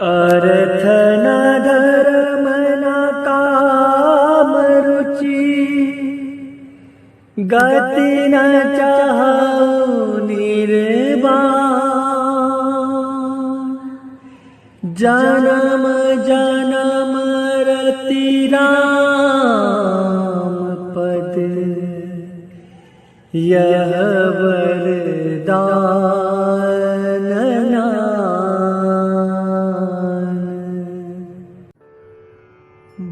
अर्थ न धर्म न काम रुचि, गति न चाहु निर्वाण। जन्म जन्म रति राम पद, यह वरदान नान।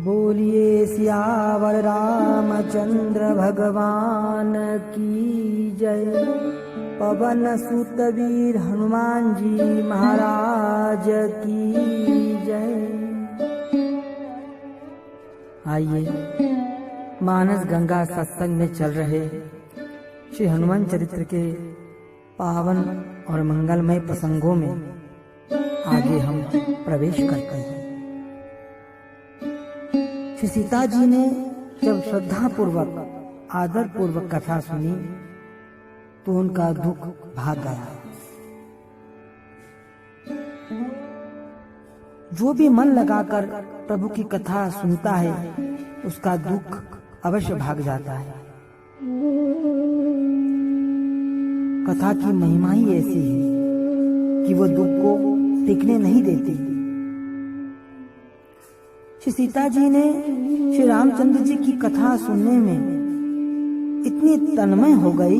बोलिए सियावर रामचंद्र भगवान की जय। पवन सुत वीर हनुमान जी महाराज की जय। आइए मानस गंगा सत्संग में चल रहे श्री हनुमान चरित्र के पावन और मंगलमय प्रसंगों में आगे हम प्रवेश करते हैं। श्री सीता जी ने जब श्रद्धा पूर्वक आदर पूर्वक कथा सुनी तो उनका दुख भाग गया। जो भी मन लगाकर प्रभु की कथा सुनता है उसका दुख अवश्य भाग जाता है। कथा की महिमा ही ऐसी है कि वो दुख को टिकने नहीं देती। श्री सीता जी ने श्री रामचंद्र जी की कथा सुनने में इतनी तन्मय हो गई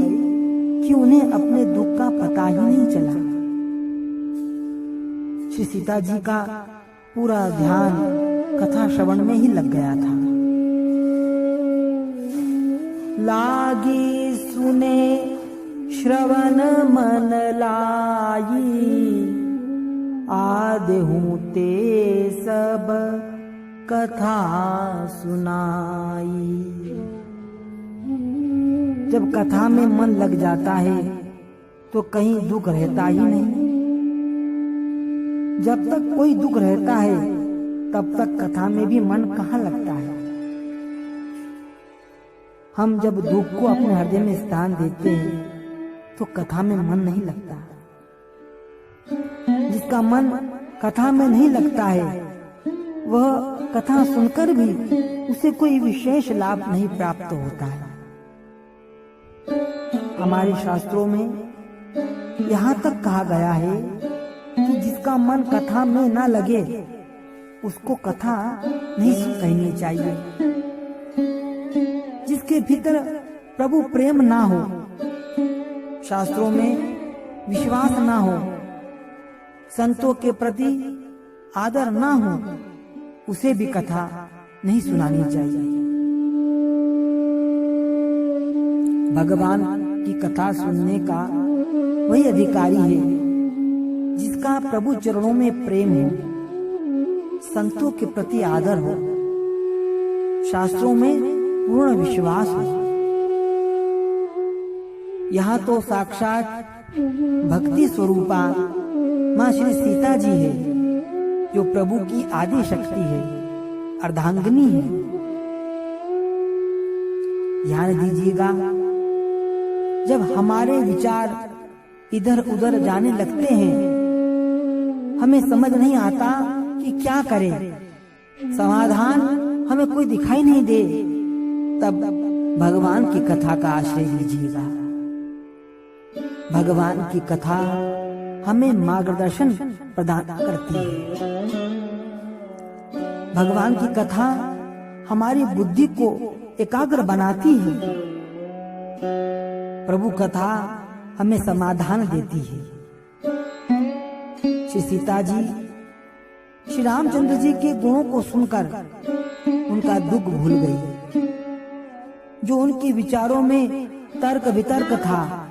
कि उन्हें अपने दुख का पता ही नहीं चला। श्री सीता जी का पूरा ध्यान कथा श्रवण में ही लग गया था। लागी सुने श्रवण मन लाई, आदेहु ते सब कथा सुनाई। जब कथा में मन लग जाता है तो कहीं दुख रहता ही नहीं। जब तक कोई दुख रहता है तब तक कथा में भी मन कहाँ लगता है। हम जब दुख को अपने हृदय में स्थान देते हैं तो कथा में मन नहीं लगता। जिसका मन कथा में नहीं लगता है वह कथा सुनकर भी उसे कोई विशेष लाभ नहीं प्राप्त होता है। हमारे शास्त्रों में यहाँ तक कहा गया है कि जिसका मन कथा में ना लगे उसको कथा नहीं कहनी चाहिए। जिसके भीतर प्रभु प्रेम ना हो, शास्त्रों में विश्वास ना हो, संतों के प्रति आदर ना हो, उसे भी कथा नहीं सुनानी चाहिए। भगवान की कथा सुनने का वही अधिकारी है जिसका प्रभु चरणों में प्रेम हो, संतों के प्रति आदर हो, शास्त्रों में पूर्ण विश्वास हो। यहाँ तो साक्षात भक्ति स्वरूपा माँ श्री सीता जी है जो प्रभु की आदि शक्ति है, अर्धांगिनी है। ध्यान दीजिएगा, जब हमारे विचार इधर उधर जाने लगते हैं, हमें समझ नहीं आता कि क्या करें, समाधान हमें कोई दिखाई नहीं दे, तब भगवान की कथा का आश्रय लीजिएगा। भगवान की कथा हमें मार्गदर्शन प्रदान करती है। भगवान की कथा हमारी बुद्धि को एकाग्र बनाती है। प्रभु कथा हमें समाधान देती है। श्री सीता जी श्री रामचंद्र जी के गुणों को सुनकर उनका दुख भूल गई। जो उनके विचारों में तर्क वितर्क था,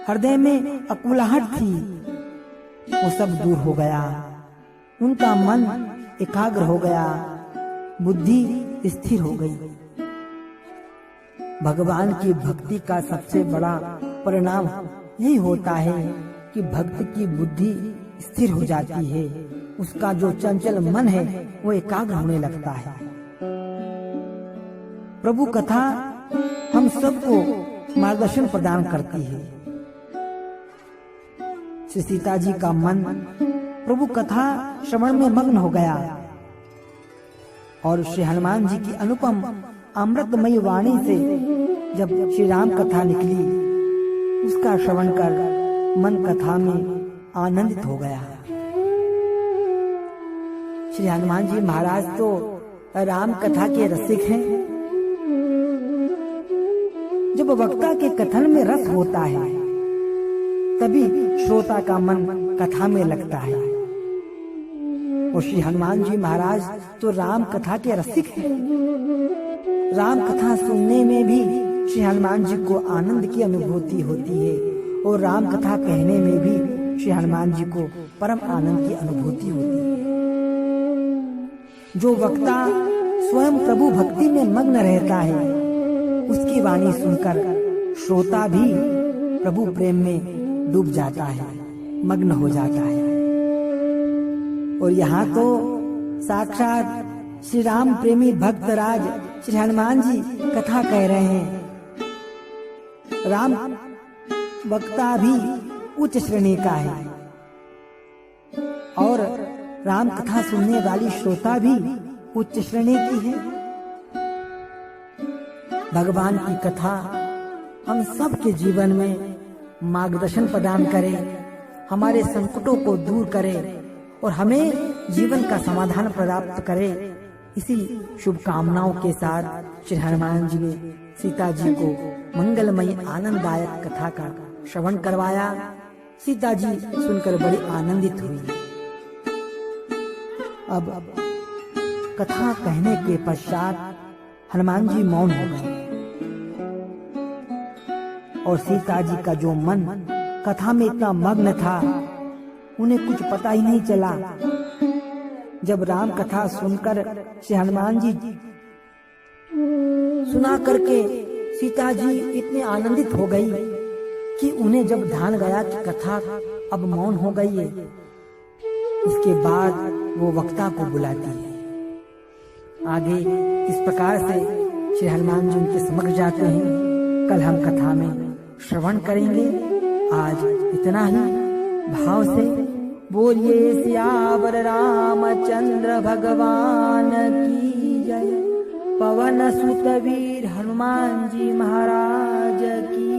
हृदय में अकुलाहट थी, वो सब दूर हो गया। उनका मन एकाग्र हो गया, बुद्धि स्थिर हो गई। भगवान की भक्ति का सबसे बड़ा परिणाम यही होता है कि भक्त की बुद्धि स्थिर हो जाती है। उसका जो चंचल मन है वो एकाग्र होने लगता है। प्रभु कथा हम सबको मार्गदर्शन प्रदान करती है। श्री सीता जी का मन प्रभु कथा श्रवण में मग्न हो गया और श्री हनुमान जी की अनुपम अमृतमयी वाणी से जब श्री राम कथा निकली, उसका श्रवण कर मन कथा में आनंदित हो गया। श्री हनुमान जी महाराज तो राम कथा के रसिक हैं। जब वक्ता के कथन में रस होता है तभी श्रोता का मन कथा में लगता है। और श्री हनुमान जी महाराज तो राम कथा के रसिक हैं। राम कथा सुनने में भी श्री हनुमान जी को आनंद की अनुभूति होती है और राम कथा कहने में भी श्री हनुमान जी को परम आनंद की अनुभूति होती है। जो वक्ता स्वयं प्रभु भक्ति में मग्न रहता है, उसकी वाणी सुनकर श्रोता भी प्रभु प्रेम में डूब जाता है, मग्न हो जाता है। और यहाँ तो साक्षात श्री राम प्रेमी भक्तराज श्री हनुमान जी कथा कह रहे हैं। राम वक्ता भी उच्च श्रेणी का है और राम कथा सुनने वाली श्रोता भी उच्च श्रेणी की है। भगवान की कथा हम सबके जीवन में मार्गदर्शन प्रदान करे, हमारे संकटों को दूर करे और हमें जीवन का समाधान प्राप्त करे। इसी शुभकामनाओं के साथ श्री हनुमान जी ने सीता जी को मंगलमयी आनंददायक कथा का श्रवण करवाया। सीता जी सुनकर बड़ी आनंदित हुई। अब कथा कहने के पश्चात हनुमान जी मौन हो गए और सीता जी का जो मन कथा में इतना मग्न था, उन्हें कुछ पता ही नहीं चला। जब राम कथा सुनकर श्री हनुमान जी सुना करके सीता जी इतने आनंदित हो गई कि उन्हें जब ध्यान गया कि कथा अब मौन हो गई है, इसके बाद वो वक्ता को बुलाती है। आगे इस प्रकार से श्री हनुमान जी उनके समक्ष जाते हैं। कल हम कथा में श्रवण करेंगे। आज इतना ही। भाव से बोलिए सियावर रामचंद्र भगवान की जय। पवन सुत वीर हनुमान जी महाराज की